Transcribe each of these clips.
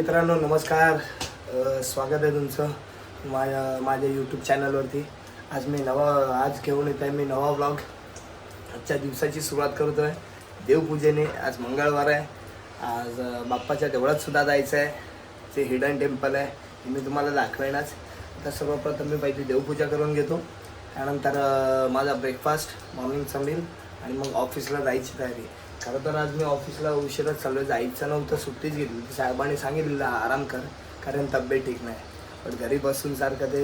मित्रांनो नमस्कार, स्वागत आहे तुमचं माझ्या यूट्यूब चॅनलवरती. आज घेऊन येत आहे मी नवा व्लॉग. आजच्या दिवसाची सुरुवात करतो आहे देवपूजेने. आज मंगळवार आहे. आज बाप्पाच्या देवळात सुद्धा जायचं आहे. ते हिडन टेम्पल आहे, हे मी तुम्हाला दाखवेनच. आता सर्वप्रथम मी पहिली देवपूजा करून घेतो. त्यानंतर माझा ब्रेकफास्ट मॉर्निंगचा मील आणि मग ऑफिसला जायची तयारी. खरं तर आज मी ऑफिसला उशिराच चाललो. जायचं नव्हतं, सुट्टीच घेतली. साहेबांनी सांगितलेलं आराम कर, कारण तब्येत ठीक नाही. पण घरी बसून सारखं ते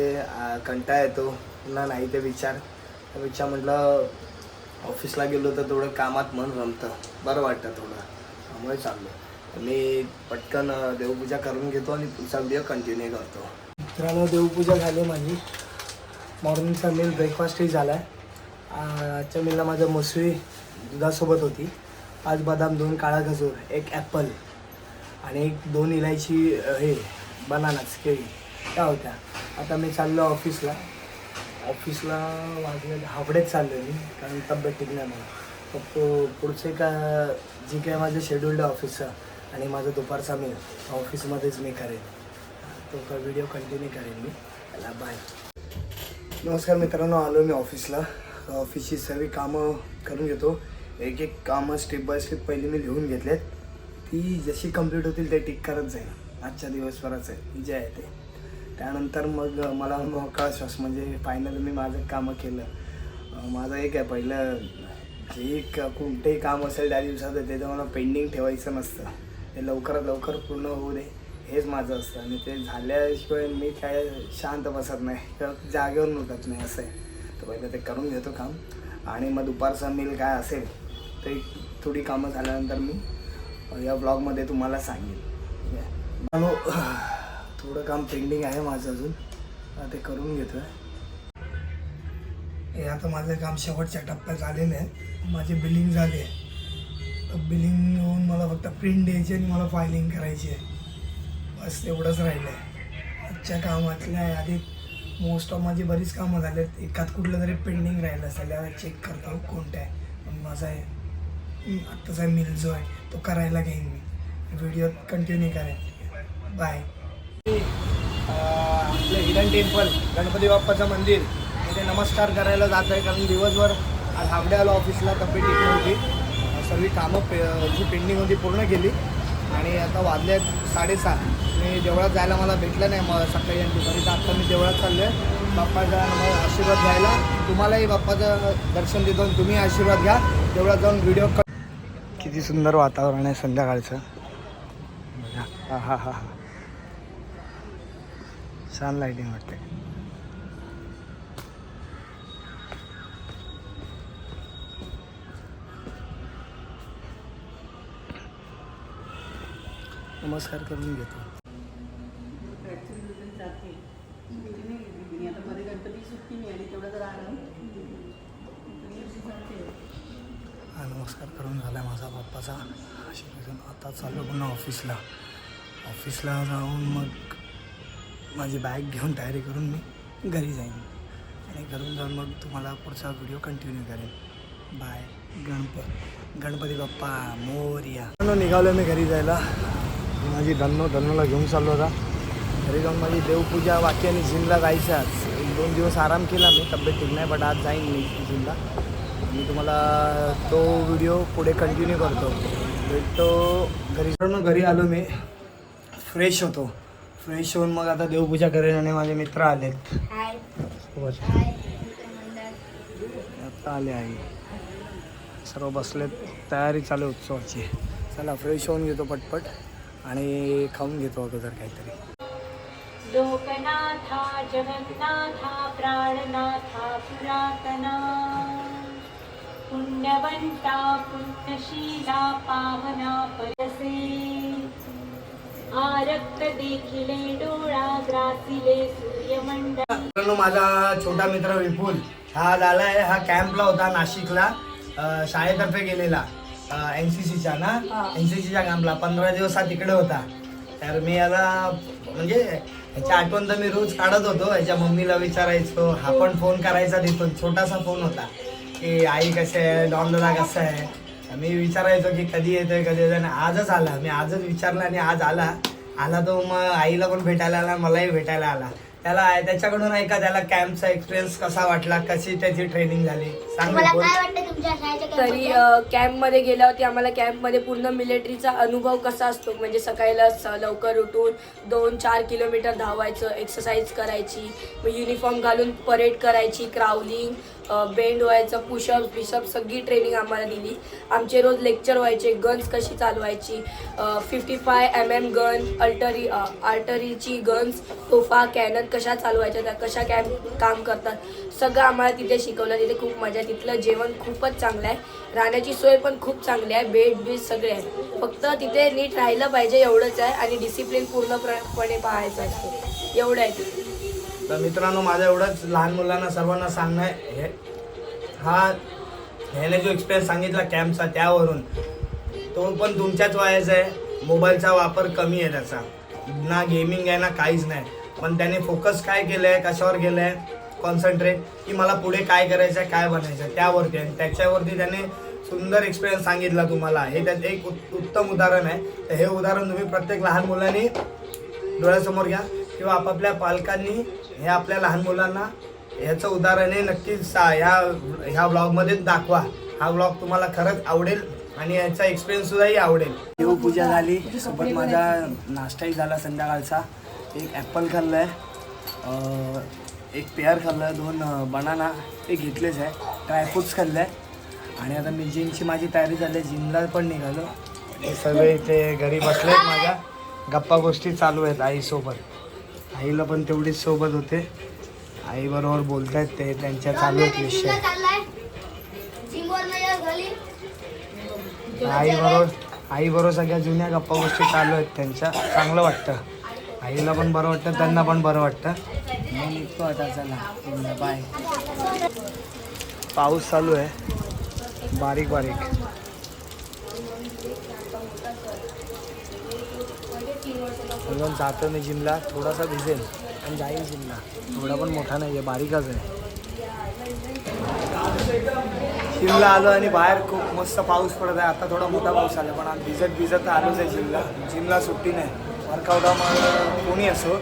कंटाळा येतो. पुन्हा नाही ते विचार म्हटलं ऑफिसला गेलो तर थोडं कामात मन रमतं, बरं वाटतं थोडं. त्यामुळे चाललो. मी पटकन देवपूजा करून घेतो आणि पुढचा व्हिडिओ कंटिन्यू करतो. मित्रांनो देवपूजा झाली माझी. मॉर्निंगचा मील ब्रेकफास्टही झाला आहे. आजच्या मीलला माझं मोसळी दुधासोबत होती. 5 बदाम, 2 काळा खजूर, 1 ॲपल आणि 2 इलायची बनानाच केळी त्या होत्या. आता मी चाललो ऑफिसला. वाजले हावडेच चाललो मी, कारण तब्येत ठीक नाही मला. फक्त पुढचे जी काय माझं शेड्यूल्ड आहे ऑफिसचं आणि माझं दुपारचा मील ऑफिसमध्येच मी करेन. तो व्हिडिओ कंटिन्यू करेन मी. त्याला बाय. नमस्कार मित्रांनो, आलो मी ऑफिसला. ऑफिसची सर्व कामं करून घेतो. एक कामं स्टेप बाय स्टेप पहिली मी लिहून घेतलेत. ती जशी कंप्लीट होतील ते टिक करत जाईल. आजच्या दिवसभराचं जे आहे ते. त्यानंतर मग मला मोकळा श्वास, म्हणजे फायनल मी माझं कामं केलं. माझं एक आहे पहिलं, जे कोणतेही काम असेल त्या दिवसात ते तर मला पेंडिंग ठेवायचं नसतं. ते लवकरात लवकर पूर्ण होऊ दे, हेच माझं असतं. आणि ते झाल्याशिवाय मी काय शांत बसत नाही किंवा जागेवर उठत नाही, असं आहे. तर पहिलं ते करून घेतो काम. आणि मग दुपारचा मील काय असेल ते थोडी कामं झाल्यानंतर मी या ब्लॉगमध्ये तुम्हाला सांगेन. थोडं काम पेंडिंग आहे माझं अजून, ते करून घेतो आहे. हे आता माझं काम शेवटच्या टप्प्यात आलेलं आहे. माझे बिलिंग झाले. बिलिंग होऊन मला फक्त प्रिंट द्यायची आणि मला फायलिंग करायची आहे. बस एवढंच राहिलं आहे. आजच्या कामातल्या आधी मोस्ट ऑफ माझी बरीच कामं झाली आहेत. एकात कुठलं तरी पेंडिंग राहिलं असेल, यावेळेस चेक करतो कोणतं आहे. पण माझा आहे आत्ताचा मील जो आहे तो करायला घेईन मी. व्हिडिओ कंटिन्यू करेन. बाय. आपलं हिडन टेम्पल, गणपती बाप्पाचं मंदिर, इथे नमस्कार करायला जात आहे. कारण दिवसभर आज हावडे आलो ऑफिसला, तब्येत ठीक नव्हती. सर्व कामं जी पेंडिंग होती पूर्ण केली. आणि आता वाजले आहेत 6:30. मी देवळात जायला मला भेटलं नाही मग सकाळी आणि दुपारी. तर आत्ता मी देवळात चाललो आहे बाप्पाचा आशीर्वाद घ्यायला. तुम्हालाही बाप्पाचं दर्शन देतो आणि तुम्ही आशीर्वाद घ्या. देवळात जाऊन व्हिडिओ. किती सुंदर वातावरण आहे संध्याकाळचं. हा छान लाईटिंग वाटते. नमस्कार करून घेतो. नमस्कार करून झाला माझा बाप्पाचा आशीर्वाद. आता चाललो पुन्हा ऑफिसला जाऊन मग माझी बॅग घेऊन तयारी करून मी घरी जाईन. आणि घरून जाऊन मग तुम्हाला पुढचा व्हिडिओ कंटिन्यू करेन. बाय. गणपती बाप्पा मोरया. निघालो मी घरी जायला. माझी धन्नूला घेऊन चाललो होता. घरी जाऊन माझी देवपूजा बाकी आणि जिमला जायचं. आज 1-2 दिवस आराम केला मी, तब्येत ठीक नाही. बट आज जाईन मी जिमला. मी तुम्हाला तो व्हिडिओ पुढे कंटिन्यू करतो. भेटतो घरी आलो मी. फ्रेश होऊन मग आता देवपूजा करेन. आणि माझे मित्र आलेत. आता आले आहे, सर्व बसलेत. तयारी चालू उत्सवाची. चला फ्रेश होऊन घेतो पटपट आणि खाऊन घेतो अगोदर काहीतरी. लोकनाथा जगन्नाथा प्राणनाथा पुरातना पुण्यवंता पुण्यशीला पावना परसे आरक्त देखिले डोळा ग्रासिले सूर्यमंडळ. माझा छोटा मित्र विपुल हा झालाय. हा कॅम्पला होता नाशिकला, शाळेतर्फे गेलेला NCCच्या NCCच्या कॅम्पला. 15 दिवस हा तिकडे होता. तर मी याला म्हणजे ह्याची आठवण तर मी रोज काढत होतो. ह्याच्या मम्मीला विचारायचो. हा पण फोन करायचा तिथून. छोटासा फोन होता की आई कसे आहे, डॉनला कसं आहे. मी विचारायचो की कधी येतोय. आणि आजच आला. मी आजच विचारलं आणि आज आला. आला तो मग आईला पण भेटायला आला, मलाही भेटायला आला. त्याच्याकडून ऐका त्याला कॅम्पचा एक्सपिरियन्स कसा वाटला, कशी त्याची ट्रेनिंग झाली सांग. तुम्हाला काय वाटतं तुमच्या शाळेच्या तरी कॅम्पमध्ये गेल्यावरती आम्हाला कॅम्पमध्ये पूर्ण मिलिटरीचा अनुभव कसा असतो, म्हणजे सकाळीला लवकर उठून 2-4 किलोमीटर धावायचं, एक्सरसाइज करायची, मग युनिफॉर्म घालून परेड करायची, क्राउलिंग, बेंड व्हायचं, पुशअप बिशअप सगळी ट्रेनिंग आम्हाला दिली. आमचे रोज लेक्चर व्हायचे, गन्स कशी चालवायची, 55 mm गन, आर्टरीची गन्स, तोफा, कॅनन कशा चालवायच्या, त्या कशा काम करतात, सगळं आम्हाला तिथे शिकवलं. तिथे खूप मजा आहे. तिथलं जेवण खूपच चांगलं आहे, राहण्याची सोय पण खूप चांगली आहे, बेड बीड सगळे आहे. फक्त तिथे नीट राहिलं पाहिजे एवढंच आहे, आणि डिसिप्लिन पूर्णपणे पाहायचं असते, एवढं आहे तिथे. तर मित्रांनो, माझं एवढंच लहान मुलांना सर्वांना सांगणं आहे, ह्याने जो एक्सपिरियन्स सांगितला कॅम्पचा, त्यावरून तो पण तुमच्याच वयाचा आहे. मोबाईलचा वापर कमी आहे त्याचा, ना गेमिंग आहे ना काहीच नाही. पण त्याने फोकस काय केलं आहे, कशावर केलं आहे, कॉन्सन्ट्रेट, की मला पुढे काय करायचं आहे, काय बनायचं आहे त्यावरती. आणि त्याच्यावरती त्याने सुंदर एक्सपिरियन्स सांगितला तुम्हाला. हे त्याचं एक उत्तम उदाहरण आहे. तर हे उदाहरण तुम्ही प्रत्येक लहान मुलांनी डोळ्यासमोर घ्या, किंवा आपापल्या पालकांनी हे आपल्या लहान मुलांना ह्याचं उदाहरण हे नक्कीच ह्या व्लॉगमध्ये दाखवा. हा व्लॉग तुम्हाला खरंच आवडेल आणि याचा एक्सपिरियन्ससुद्धाही आवडेल. देवपूजा झाली, सोबत माझा नाश्ताही झाला संध्याकाळचा. एक ॲपल खाल्लं आहे, एक पेअर खाल्लं आहे, 2 बनाना ते घेतलेच आहे, ड्रायफ्रूट्स खाल्लं आहे. आणि आता मी जिमची माझी तयारी झाली आहे, जिमला पण निघालो. हे सगळे इथे घरी बसले आहेत, माझ्या गप्पा गोष्टी चालू आहेत आईसोबत. आईला पण तेवढीच सोबत होते, आईबरोबर बोलत आहेत ते, त्यांच्या चालू आहेत विषय. आईबरोबर सगळ्या जुन्या गप्पा गोष्टी चालू आहेत त्यांच्या, चांगलं वाटतं. आईला पण बरं वाटतं, त्यांना पण बरं वाटतं. मी निघतो आता, चला बाय. पाऊस चालू आहे बारीक बारीक. म्हणून जातो मी जिमला, थोडासा भिजेल आणि जाईल जिमला. थोडा पण मोठा नाही आहे, बारीकच आहे. जिमला आलो आणि बाहेर खूप मस्त पाऊस पडत आहे. आता थोडा मोठा पाऊस आला, पण आज भिजत आलोच आहे जिमला. जिमला सुट्टी नाही. वर्कआउटामध्ये कोणी असो,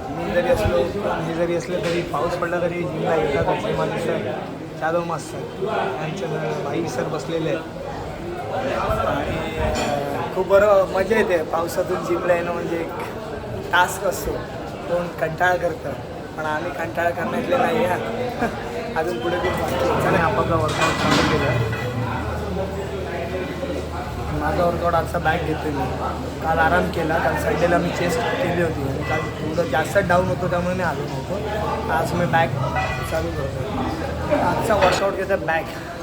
मी जरी असलो, हे जरी असले तरी, पाऊस पडला तरी जिमला येतात. माणसं चालू मस्त त्यांच्या बाई सर बसलेले आहेत आणि खूप बरं मजा येते. पावसातून जिमला येणं म्हणजे एक टास्क असतो, कोण कंटाळा करतं, पण आम्ही कंटाळा करण्यातले नाही आहे. अजून पुढे खूप वाटतं. आपापला वर्कआउट चालू केलं. माझा वर्कआउट आजचा बॅक घेतो मी. काल आराम केला, काल संडेला मी चेस्ट केली होती आणि काल थोडं जास्त डाऊन होतो, त्यामुळे मी आलो नव्हतो. आज मी बॅक चालू करतो. आजचा वर्कआउट घेतो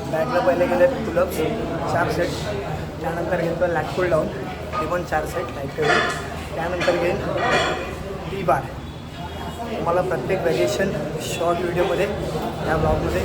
बॅकला पहिले गेले पुलअप्स 4 सेट, त्यानंतर घेतो लॅग पुल डाऊन, ते पण 4 सेट लाईट करून. त्यानंतर घेईन टी बार. तुम्हाला प्रत्येक व्हेरिएशन शॉर्ट व्हिडिओमध्ये या ब्लॉगमध्ये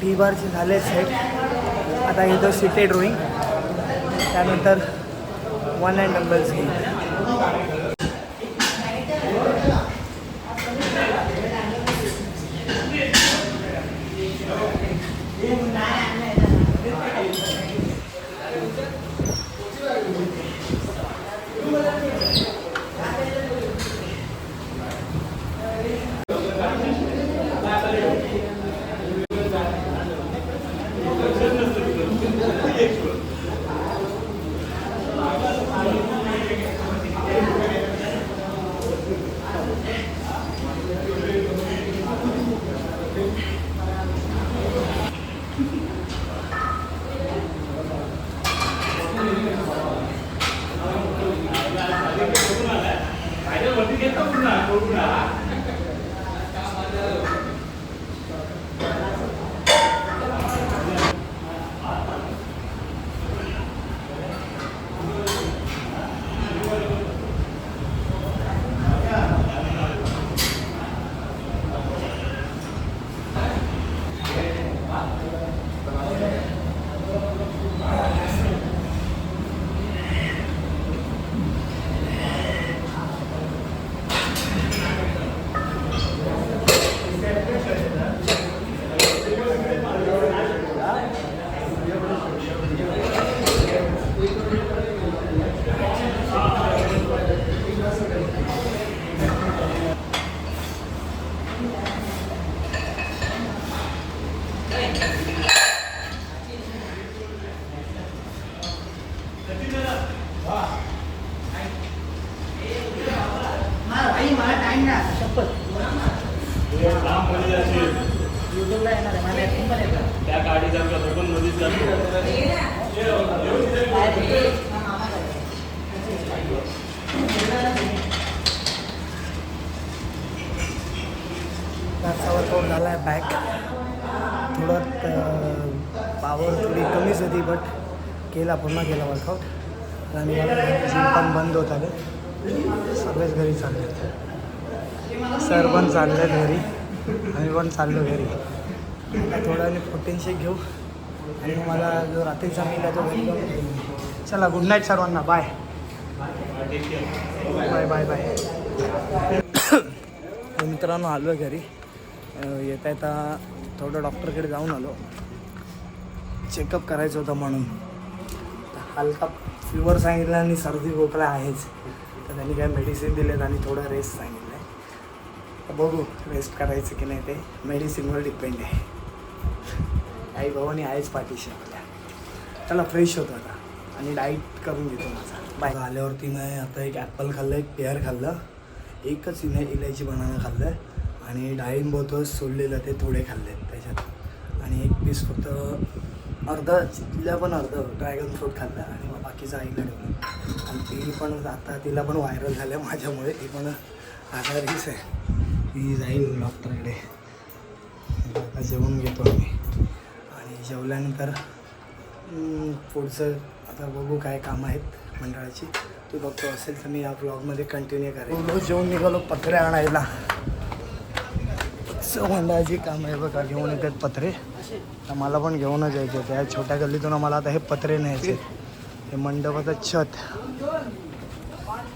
टी बारचे झाले सेट. आता घेतो सिटेड रोईंग, त्यानंतर 1 हँड डंबल्स घेईन. त्या गाडीचा पण मध्येच घरचा वर्कआउट झाला आहे बॅक थोडं पावर थोडी कमीच होती बट पुन्हा केला वर्कआउट आणि जिम पण बंद होत आले सगळेच घरी चालले सर पण चालले घरी आम्ही पण चाललो घरी थोडा आणि प्रोटीन शेक घेऊ आणि मला जो रात्रीचा मील आहे तो घरी जाऊन घेऊ. चला गुड नाईट सर्वांना बाय बाय बाय बाय मित्रांनो आलो आहे घरी येता येता थोडं डॉक्टरकडे जाऊन आलो चेकअप करायचं होतं म्हणून हलका फिवर सांगितलं आणि सर्दी खोकला आहेच तर त्यांनी काय मेडिसिन दिलेत आणि थोडं रेस्ट सांगितलं आहे तर बघू रेस्ट करायचं की नाही ते मेडिसिनवर डिपेंड आहे आई भावानी आहेच पाठीशी आपल्या त्याला फ्रेश होतो आता आणि डाईट करून घेतो माझा बाय आल्यावरती मी आता एक ॲपल खाल्लं एक पेअर खाल्लं एकच इलायची बनाना खाल्लं आणि डाळिंब होतं सोडलेलं ते थोडे खाल्ले त्याच्यात आणि एक पीस फक्त अर्धा ड्रॅगन फ्रूट खाल्ला आणि मग बाकीचं आईला ठेवलं आणि ती पण आता तिला पण व्हायरल झालं माझ्यामुळे ती पण आजारीच आहे ती जाईल डॉक्टरकडे आता जेवून घेतो आम्ही आणि जेवल्यानंतर पुढचं आता बघू काय कामं आहेत मंडळाची तू बघतो असेल तर मी या ब्लॉगमध्ये कंटिन्यू करेन रोज जेवून निघालो पत्रे आणायला मंडळाची काम आहे बघा घेऊन येतात पत्रे तर मला पण घेऊनच यायचे त्या छोट्या गल्लीतून मला आता हे पत्रे न्यायचे हे मंडपाचं छत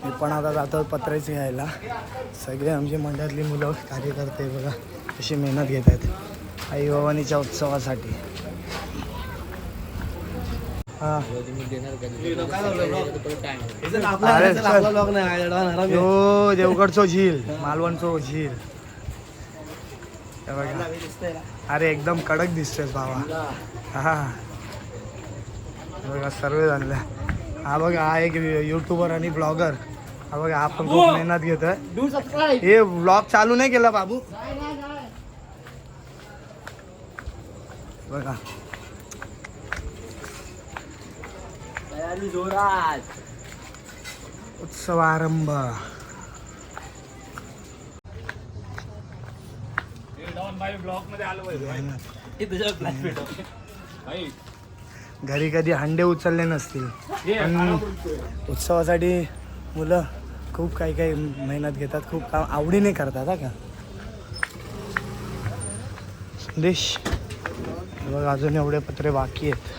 मी पण आता जातो पत्रेचे घ्यायला सगळे आमची मंडळातली मुलं कार्यकर्ते बघा कशी मेहनत घेत आहेत आई भवानीच्या उत्सवासाठी हां हो देवगडचो झील मालवणचो झील अरे एकदम कडक दिसतोय बाबा हा बघा सर्व झालेला हा बघा हा एक यूट्यूबर आणि ब्लॉगर हा बघा हा पण खूप मेहनत घेतोय हे ब्लॉग चालू नाही केला बाबू बघा तयारी जोरात उत्सवारंभ घरी कधी हंडे उचलले नसतील पण उत्सवासाठी मुलं खूप काही काही मेहनत घेतात खूप काम आवडीने करतात हा का संदेश बघ अजून एवढे पत्रे बाकी आहेत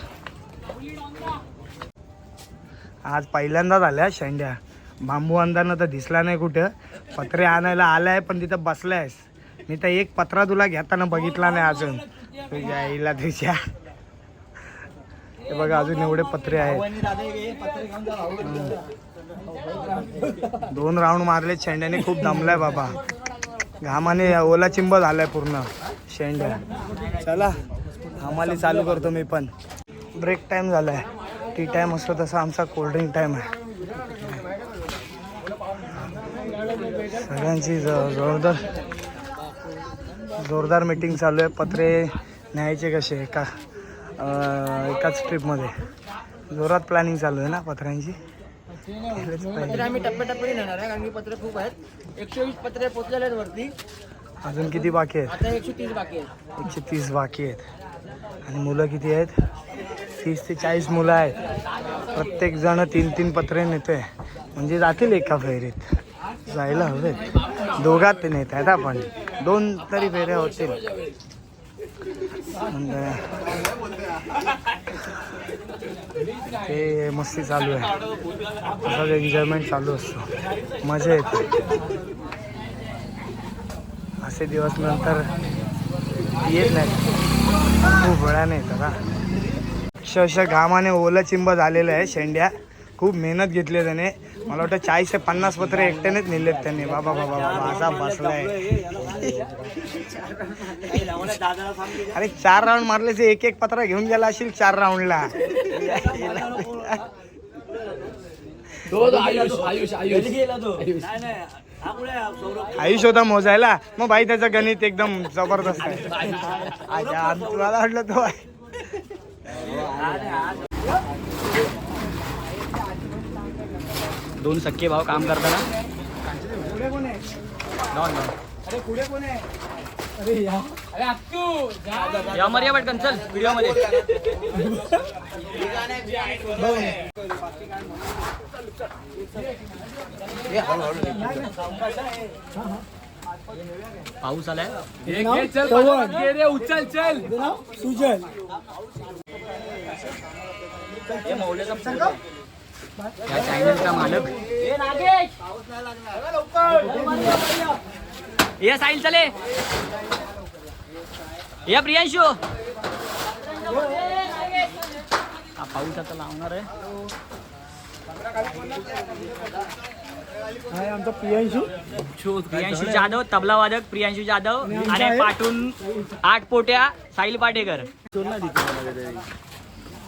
आज पहिल्यांदाच आल्या शेंड्या बांबू अंधानं तर दिसला नाही कुठं पत्रे आणायला आलाय पण तिथं बसलायस मी तर एक पत्रा तुला घेताना बघितला नाही अजून तुझ्या आईला तुझ्या हे बघा अजून एवढे पत्रे आहेत 2 राऊंड मारले शेंड्याने खूप दमलाय बाबा घामाने ओला चिंब झालाय पूर्ण शेंड्या चला आम्हाला चालू करतो मी पण ब्रेक टाइम झालाय टी टाइम असतो तसा आमचा कोल्ड्रिंक टाइम आहे सगळ्यांची जोरदार मीटिंग चालू आहे पत्रे न्यायचे कसे एकाच ट्रिपमध्ये जोरात प्लॅनिंग चालू आहे ना पत्र्यांची पत्रे आम्ही टप्प्याटप्प्याने नेणार आहे कारण की पत्रे खूप आहेत 120 पत्रे पोचलेले आहेत वरती अजून किती बाकी आहेत आता 130 बाकी आहेत 130 बाकी आहेत आणि मुलं किती आहेत 30 ते 40 मुलं आहेत प्रत्येक जण 3-3 पत्रे नेतोय म्हणजे जातील एका फेरीत जायला हवे दोघात नेत आहेत आपण 2 तरी फेऱ्या होतील ते मस्ती चालू आहे तसंच एन्जॉयमेंट चालू असतो मजा येते असे दिवस नंतर येत नाही खूप वेळाने येतात हा अक्षरशः घामाने ओला चिंब झालेलं आहे शेंड्या खूप मेहनत घेतली त्याने मला वाटतं 40 ते 50 पत्रे एकट्यानेच नेलेत त्यांनी बाबा बाबा बाबा असा बसलाय अरे 4 राऊंड मारले एक पत्रा घेऊन गेला असेल 4 राऊंडला आयुष होता मोजायला मग भाई त्याचं गणित एकदम जबरदस्त आहे. अच्छा, तुला वाटलं तो आहे. दोन सख्खे भाव काम करताना या मर्या पटकन चल व्हिडिओ मध्ये. पाऊस आलाय. उचल चल सुजल या चॅनलचा मालक या साहिल चले या प्रियांशू. हा पाऊस आता लावणार आहे. आमचा प्रियांशू जाधव तबला वादक प्रियांशू जाधव आणि पाठून 8 पोट्या साहिल पाटेकर.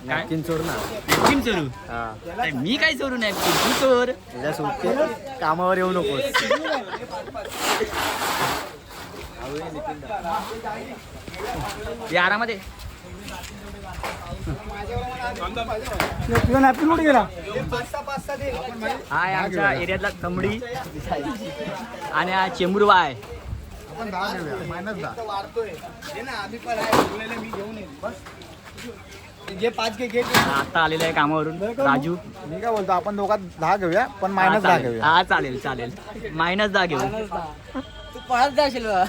नॅपकिन चोरू. अरे मी काय चोरू नॅपकिन, तू चोर. कामावर येऊ नकोस. आरामध्ये नॅपकिन कुठे गेला? हा आहे आमच्या एरियातला तंबडी आणि हा चेंबुरवा आहे. आता आलेला आहे कामावरून राजू. मी काय बोलतो, आपण दोघात 10 घेऊया पण मायनस 10 घेऊया. हा चालेल चालेल मायनस 10 घेऊ. तू 5 जाशील बा.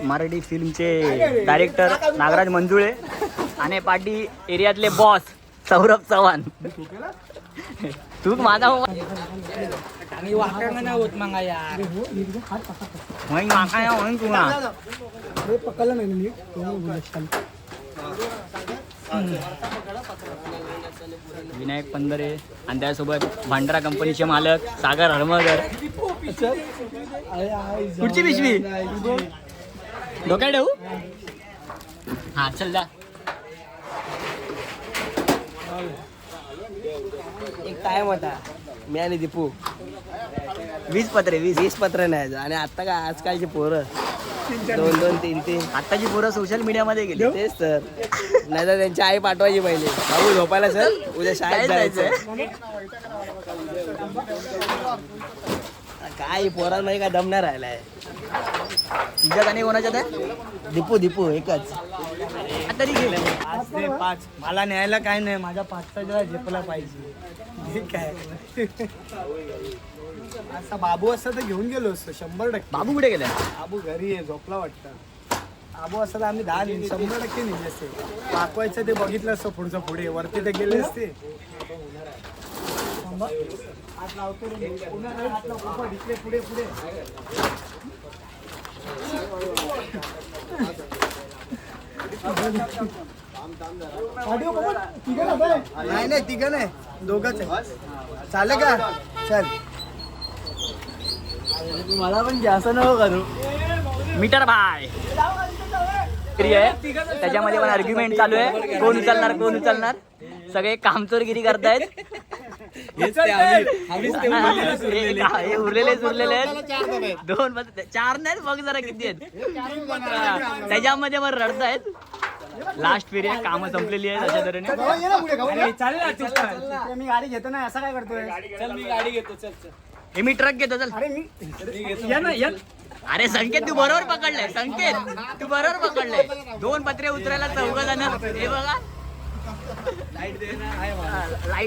मराठी फिल्मचे डायरेक्टर नागराज मंजुळे आणि पाटी एरियातले बॉस सौरभ चव्हाण. तू माझा होत मंगा यार पकडलं नाही. विनायक पंधरे आणि त्यासोबत भांडारा कंपनीचे मालक सागर हरमळकर. कुठची पिशवी डोक्यात ठेवू? हा चल जा. एक टाइम होता मी आणि दीपू 20 पत्रे 20 पत्र न्यायचं आणि आता काय आजकालची पोरं 2-2, 3-3. आत्ताची पोरं सोशल मीडिया मध्ये गेली. तेच तर नाही तर त्यांची आई पाठवायची पहिले, बाबू झोपायला सर उद्या शाळेत जायचं. काय पोरांमध्ये काय दम नाही राहिलाय. तुझ्यात आणि कोणाच्यात आहे? दीपू एकच. तरी गेले 5 मला न्यायला काय नाही, माझ्या 5चा झेपला पाहिजे. काय असा बाबू असता तर घेऊन गेलो असतो 100%. बाबू कुठे गेलाय? बाबू घरी आहे, झोपला वाटतं. बाबू असता तर आम्ही 100% नेले असते. पाकवायचं ते बघितलं असतं पुढचं पुढे, वरती ते गेले असते. हात लावतो रे, पुन्हा हात लावतो, पुढे पुढे. नाही तिघं नाही, दोघंच आहे. चालेल का? चल मला पण जास्त नको करू. मीटर भाय आहे त्याच्यामध्ये पण आर्ग्युमेंट चालू आहे. कोण उचलणार सगळे कामचोरगिरी करतायत. हे उरलेले आहेत 2 4 नाहीत बघ जरा किती आहेत त्याच्यामध्ये मग रडतायत. लास्ट पिरियड कामं संपलेली आहेत अशा तऱ्हेने. मी गाडी घेतो ना, असं काय करतोय? चल मी गाडी घेतो. चल चल हे मी ट्रक घेतो चल. अरे संकेत तू बरोबर पकडलंय. संकेत तू बरोबर पकडलंय. 2 पत्रे उतरायला 4 जण. हे बघा लाईट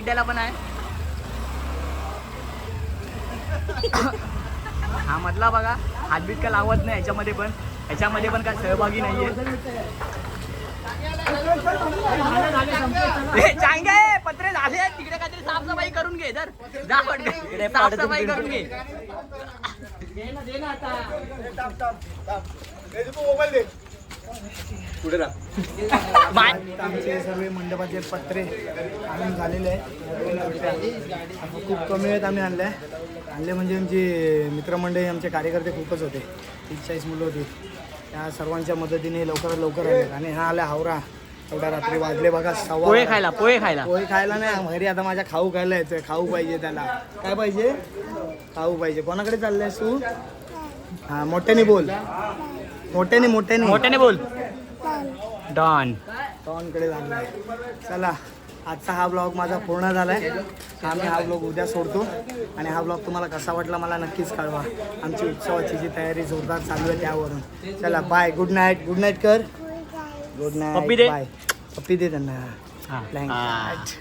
द्यायला पण आहे. हा मधला बघा हातबीत का लावत नाही याच्यामध्ये पण काय सहभागी नाहीये. चांगले पत्रे झाले तिकडे काहीतरी साफसफाई करून घे. तर जा पटकन साफसफाई करून घे. आमचे सर्व मंडपाचे पत्रे आणून झालेले आहे. खूप कमी वेळेत आम्ही आणले म्हणजे आमचे मित्रमंडळी आमचे कार्यकर्ते खूपच होते. 30-40 मुलं होती. त्या सर्वांच्या मदतीने लवकरात लवकर आले आणि हा आला हावरा. एवढ्या रात्री वाजले बघा 6:15. पोहे खायला पोहे खायला पोहे खायला नाही घरी आता माझ्या खाऊ खायला येतोय. खाऊ पाहिजे त्याला. काय पाहिजे? खाऊ पाहिजे. कोणाकडे चाललायस तू? हा मोठ्याने बोल. मोठ्याने मोठ्याने मोठ्याने बोल. डॉन टॉनकडे चाललाय. चला आजचा हा ब्लॉग माझा पूर्ण झालाय. आम्ही हा ब्लॉग उद्या सोडतो आणि हा ब्लॉग तुम्हाला कसा वाटला मला नक्कीच कळवा. आमची उत्सवाची जी तयारी जोरदार चालू आहे त्यावरून. चला bye. Good night. Good night कर. Good night. पप्पी दे. बाय. पप्पी दे त्यांना. हा. Blanket.